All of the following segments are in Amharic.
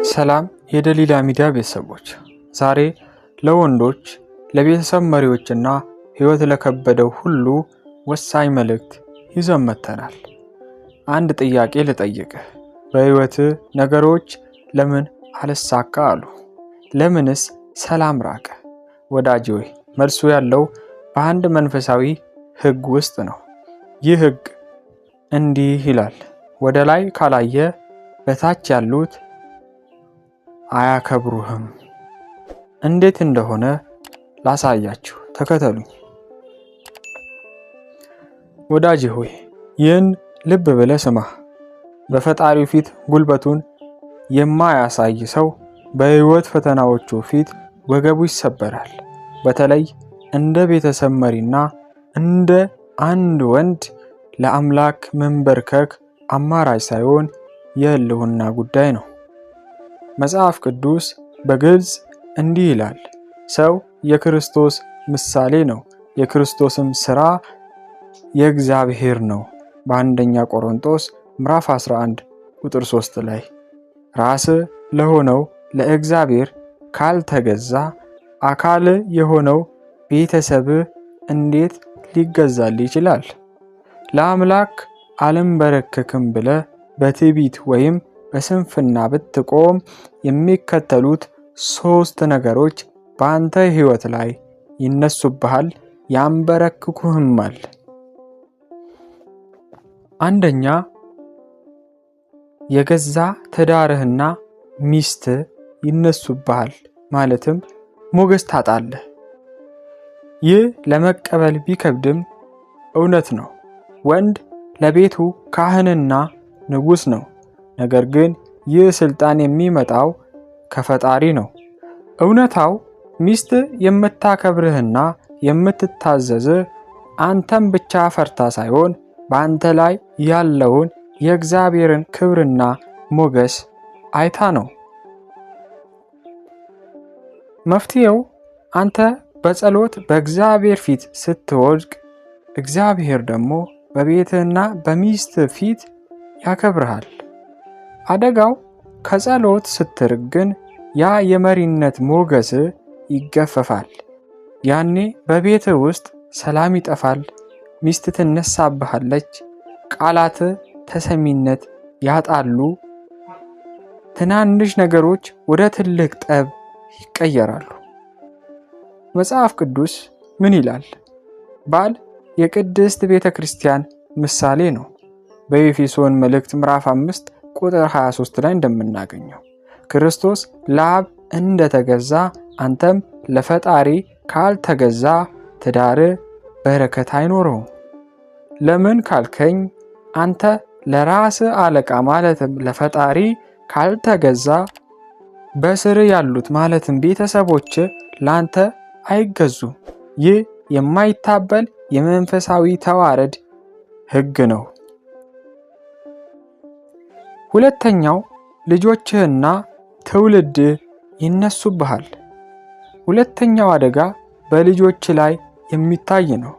ሰላም የደሊላ ሚዲያ ቤተሰቦች፣ ዛሬ ለወንዶች ለቤተሰብ መሪዎችና ህይወት ለከበደው ሁሉ ወሳኝ መልእክት ይዘን መጥተናል። አንድ ጥያቄ ልጠይቅህ። በህይወት ነገሮች ለምን አልሳካ አሉ? ለምንስ ሰላም ራቀ? ወዳጅ ሆይ፣ መልሱ ያለው በአንድ መንፈሳዊ ህግ ውስጥ ነው። ይህ ህግ እንዲህ ይላል: ወደ ላይ ካላየ በታች ያሉት አያከብሩህም። እንዴት እንደሆነ ላሳያችሁ፣ ተከተሉኝ። ወዳጅ ሆይ፣ ይህን ልብ ብለህ ስማ። በፈጣሪው ፊት ጉልበቱን የማያሳይ ሰው በህይወት ፈተናዎቹ ፊት ወገቡ ይሰበራል። በተለይ እንደ ቤተሰብ መሪና እንደ አንድ ወንድ ለአምላክ መንበርከክ አማራጭ ሳይሆን የህልውና ጉዳይ ነው። መጽሐፍ ቅዱስ በግልጽ እንዲህ ይላል: ሰው የክርስቶስ ምሳሌ ነው፣ የክርስቶስም ሥራ የእግዚአብሔር ነው። በአንደኛ ቆሮንቶስ ምዕራፍ 11 ቁጥር 3 ላይ ራስ ለሆነው ለእግዚአብሔር ካልተገዛ አካል የሆነው ቤተሰብ እንዴት ሊገዛል ይችላል? ለአምላክ አልንበረከክም ብለህ በትዕቢት ወይም በስንፍና ብትቆም የሚከተሉት 3 ነገሮች በአንተ ህይወት ላይ ይነሱብሃል፣ ያንበረክኩህማል። አንደኛ፣ የገዛ ትዳርህና ሚስት ይነሱብሃል፣ ማለትም ሞገስ ታጣለህ። ይህ ለመቀበል ቢከብድም እውነት ነው። ወንድ ለቤቱ ካህንና ንጉሥ ነው። ነገር ግን ይህ ስልጣን የሚመጣው ከፈጣሪ ነው። እውነታው ሚስት የምታከብርህና የምትታዘዝ አንተም ብቻ ፈርታ ሳይሆን በአንተ ላይ ያለውን የእግዚአብሔርን ክብርና ሞገስ አይታ ነው። መፍትሄው አንተ በጸሎት በእግዚአብሔር ፊት ስትወድቅ፣ እግዚአብሔር ደግሞ በቤትህና በሚስት ፊት ያከብርሃል። አደጋው ከጸሎት ስትርቅ ግን ያ የመሪነት ሞገስ ይገፈፋል። ያኔ በቤትህ ውስጥ ሰላም ይጠፋል፣ ሚስት ትነሳብሃለች፣ ቃላት ተሰሚነት ያጣሉ፣ ትናንሽ ነገሮች ወደ ትልቅ ጠብ ይቀየራሉ። መጽሐፍ ቅዱስ ምን ይላል? ባል የቅድስት ቤተ ክርስቲያን ምሳሌ ነው። በኤፌሶን መልእክት ምዕራፍ 5 ቁጥር 23 ላይ እንደምናገኘው ክርስቶስ ለአብ እንደተገዛ አንተም ለፈጣሪ ካልተገዛ ትዳር በረከት አይኖረውም። ለምን ካልከኝ፣ አንተ ለራስ አለቃ ማለትም ለፈጣሪ ካልተገዛ በስር ያሉት ማለትም ቤተሰቦች ላንተ አይገዙም። ይህ የማይታበል የመንፈሳዊ ተዋረድ ህግ ነው። ሁለተኛው፣ ልጆችህና ትውልድ ይነሱብሃል። ሁለተኛው አደጋ በልጆች ላይ የሚታይ ነው።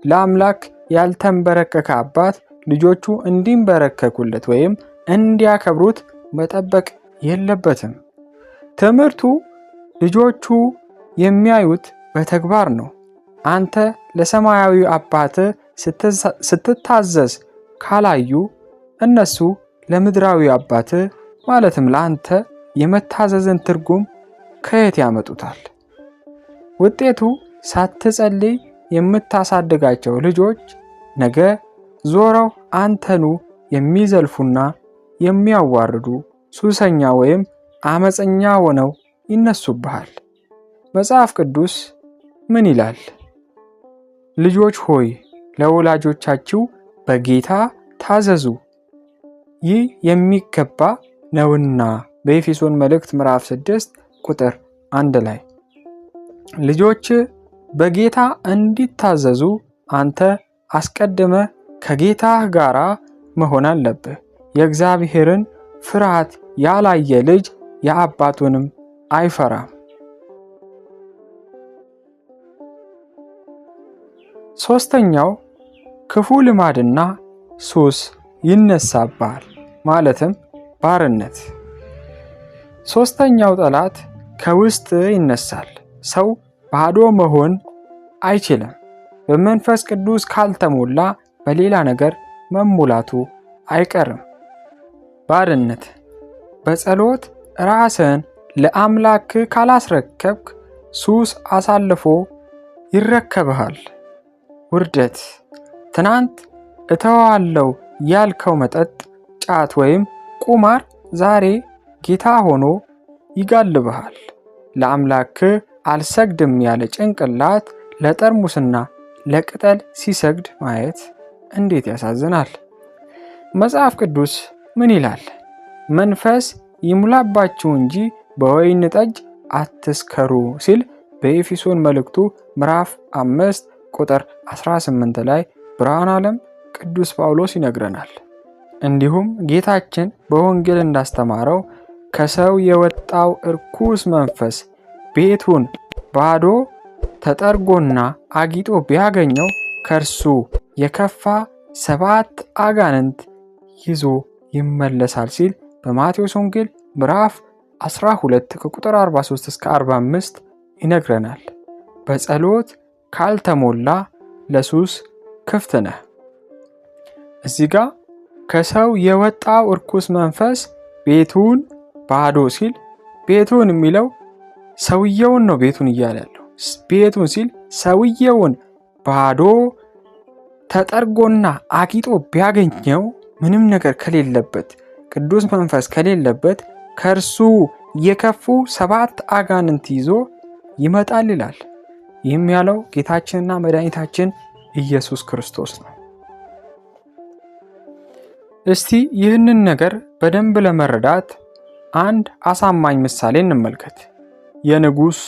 ለአምላክ ያልተንበረከከ አባት ልጆቹ እንዲንበረከኩለት ወይም እንዲያከብሩት መጠበቅ የለበትም። ትምህርቱ ልጆቹ የሚያዩት በተግባር ነው። አንተ ለሰማያዊ አባት ስትታዘዝ ካላዩ እነሱ ለምድራዊ አባት ማለትም ለአንተ የመታዘዝን ትርጉም ከየት ያመጡታል? ውጤቱ ሳትጸልይ የምታሳድጋቸው ልጆች ነገ ዞረው አንተኑ የሚዘልፉና የሚያዋርዱ ሱሰኛ ወይም አመፀኛ ሆነው ይነሱብሃል። መጽሐፍ ቅዱስ ምን ይላል? ልጆች ሆይ ለወላጆቻችሁ በጌታ ታዘዙ፣ ይህ የሚገባ ነውና። በኤፌሶን መልእክት ምዕራፍ 6 ቁጥር 1 ላይ ልጆች በጌታ እንዲታዘዙ አንተ አስቀድመ ከጌታህ ጋር መሆን አለብህ። የእግዚአብሔርን ፍርሃት ያላየ ልጅ የአባቱንም አይፈራም። ሶስተኛው፣ ክፉ ልማድና ሱስ ይነሳብሃል፣ ማለትም ባርነት። ሶስተኛው ጠላት ከውስጥ ይነሳል። ሰው ባዶ መሆን አይችልም። በመንፈስ ቅዱስ ካልተሞላ በሌላ ነገር መሙላቱ አይቀርም። ባርነት። በጸሎት ራስን ለአምላክ ካላስረከብክ ሱስ አሳልፎ ይረከብሃል። ውርደት። ትናንት እተዋለው ያልከው መጠጥ፣ ጫት ወይም ቁማር ዛሬ ጌታ ሆኖ ይጋልብሃል። ለአምላክ አልሰግድም ያለ ጭንቅላት ለጠርሙስና ለቅጠል ሲሰግድ ማየት እንዴት ያሳዝናል። መጽሐፍ ቅዱስ ምን ይላል? መንፈስ ይሙላባችሁ እንጂ በወይን ጠጅ አትስከሩ ሲል በኤፌሶን መልእክቱ ምዕራፍ 5 ቁጥር 18 ላይ ብርሃነ ዓለም ቅዱስ ጳውሎስ ይነግረናል። እንዲሁም ጌታችን በወንጌል እንዳስተማረው ከሰው የወጣው እርኩስ መንፈስ ቤቱን ባዶ ተጠርጎና አጊጦ ቢያገኘው ከእርሱ የከፋ 7 አጋንንት ይዞ ይመለሳል ሲል በማቴዎስ ወንጌል ምዕራፍ 12 ከቁጥር 43 እስከ 45 ይነግረናል። በጸሎት ካልተሞላ ለሱስ ክፍት ነህ። እዚህ ጋር ከሰው የወጣው እርኩስ መንፈስ ቤቱን ባዶ ሲል ቤቱን የሚለው ሰውየውን ነው። ቤቱን እያለ ያለው ቤቱን ሲል ሰውየውን ባዶ ተጠርጎና አጊጦ ቢያገኘው ምንም ነገር ከሌለበት ቅዱስ መንፈስ ከሌለበት ከእርሱ የከፉ 7 አጋንንት ይዞ ይመጣል ይላል። ይህም ያለው ጌታችንና መድኃኒታችን ኢየሱስ ክርስቶስ ነው። እስቲ ይህንን ነገር በደንብ ለመረዳት አንድ አሳማኝ ምሳሌ እንመልከት። የንጉስ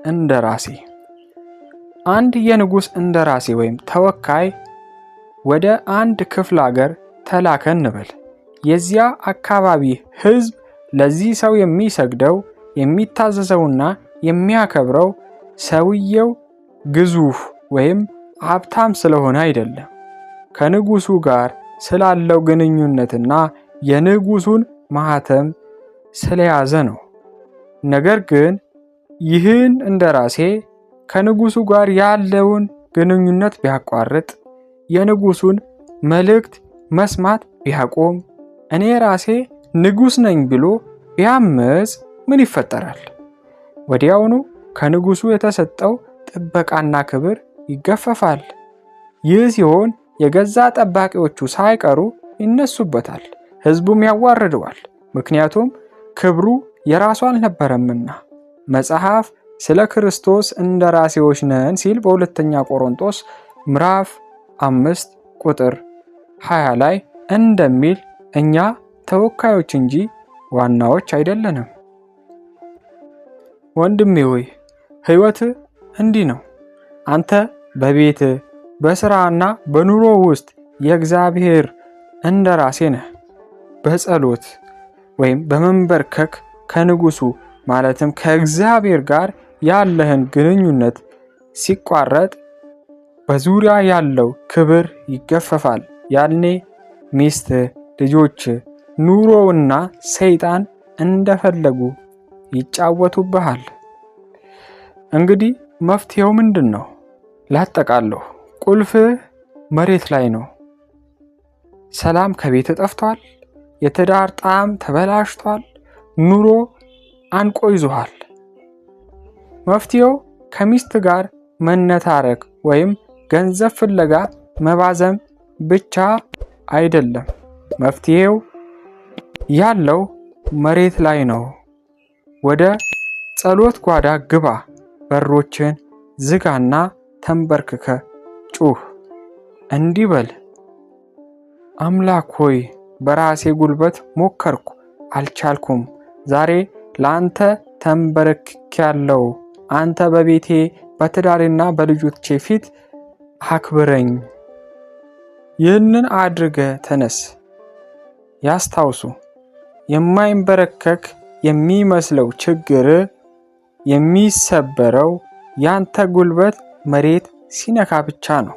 እንደራሴ። አንድ የንጉስ እንደራሴ ወይም ተወካይ ወደ አንድ ክፍለ ሀገር ተላከ እንበል። የዚያ አካባቢ ሕዝብ ለዚህ ሰው የሚሰግደው የሚታዘዘውና የሚያከብረው ሰውየው ግዙፍ ወይም ሀብታም ስለሆነ አይደለም፣ ከንጉሱ ጋር ስላለው ግንኙነትና የንጉሱን ማህተም ስለያዘ ነው። ነገር ግን ይህን እንደራሴ ከንጉሱ ጋር ያለውን ግንኙነት ቢያቋርጥ፣ የንጉሱን መልእክት መስማት ቢያቆም፣ እኔ ራሴ ንጉስ ነኝ ብሎ ቢያምፅ ምን ይፈጠራል? ወዲያውኑ ከንጉሱ የተሰጠው ጥበቃና ክብር ይገፈፋል። ይህ ሲሆን የገዛ ጠባቂዎቹ ሳይቀሩ ይነሱበታል፣ ህዝቡም ያዋርደዋል። ምክንያቱም ክብሩ የራሱ አልነበረምና። መጽሐፍ ስለ ክርስቶስ እንደራሴዎች ነን ሲል በሁለተኛ ቆሮንቶስ ምዕራፍ 5 ቁጥር 20 ላይ እንደሚል እኛ ተወካዮች እንጂ ዋናዎች አይደለንም። ወንድሜ ሆይ ህይወት እንዲህ ነው። አንተ በቤት በስራና በኑሮ ውስጥ የእግዚአብሔር እንደራሴ ነህ። በጸሎት ወይም በመንበርከክ ከንጉሱ ማለትም ከእግዚአብሔር ጋር ያለህን ግንኙነት ሲቋረጥ በዙሪያ ያለው ክብር ይገፈፋል። ያኔ ሚስት፣ ልጆች፣ ኑሮውና ሰይጣን እንደፈለጉ ይጫወቱብሃል። እንግዲህ መፍትሄው ምንድን ነው? ላጠቃለሁ፣ ቁልፍ መሬት ላይ ነው። ሰላም ከቤት ጠፍቷል። የትዳር ጣዕም ተበላሽቷል። ኑሮ አንቆ ይዞሃል። መፍትሄው ከሚስት ጋር መነታረክ ወይም ገንዘብ ፍለጋ መባዘም ብቻ አይደለም። መፍትሄው ያለው መሬት ላይ ነው። ወደ ጸሎት ጓዳ ግባ፣ በሮችን ዝጋና ተንበርክከ ጩህ። እንዲህ በል፣ አምላክ ሆይ በራሴ ጉልበት ሞከርኩ፣ አልቻልኩም። ዛሬ ለአንተ ተንበርክኬያለሁ። አንተ በቤቴ በትዳሬና በልጆቼ ፊት አክብረኝ። ይህንን አድርገ ተነስ። ያስታውሱ፣ የማይንበረከክ የሚመስለው ችግር የሚሰበረው ያንተ ጉልበት መሬት ሲነካ ብቻ ነው።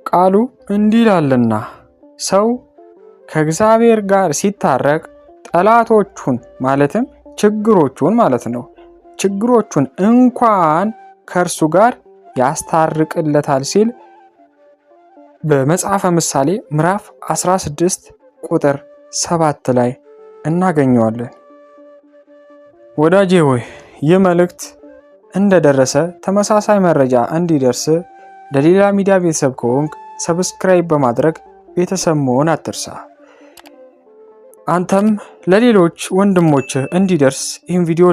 ቃሉ እንዲህ ይላልና ሰው ከእግዚአብሔር ጋር ሲታረቅ ጠላቶቹን ማለትም ችግሮቹን ማለት ነው ችግሮቹን እንኳን ከእርሱ ጋር ያስታርቅለታል ሲል በመጽሐፈ ምሳሌ ምዕራፍ 16 ቁጥር 7 ላይ እናገኘዋለን። ወዳጄ ሆይ ይህ መልእክት እንደደረሰ ተመሳሳይ መረጃ እንዲደርስ ለሌላ ሚዲያ ቤተሰብ ከሆንክ ሰብስክራይብ በማድረግ ቤተሰብ መሆን አትርሳ። አንተም ለሌሎች ወንድሞችህ እንዲደርስ ይህን ቪዲዮ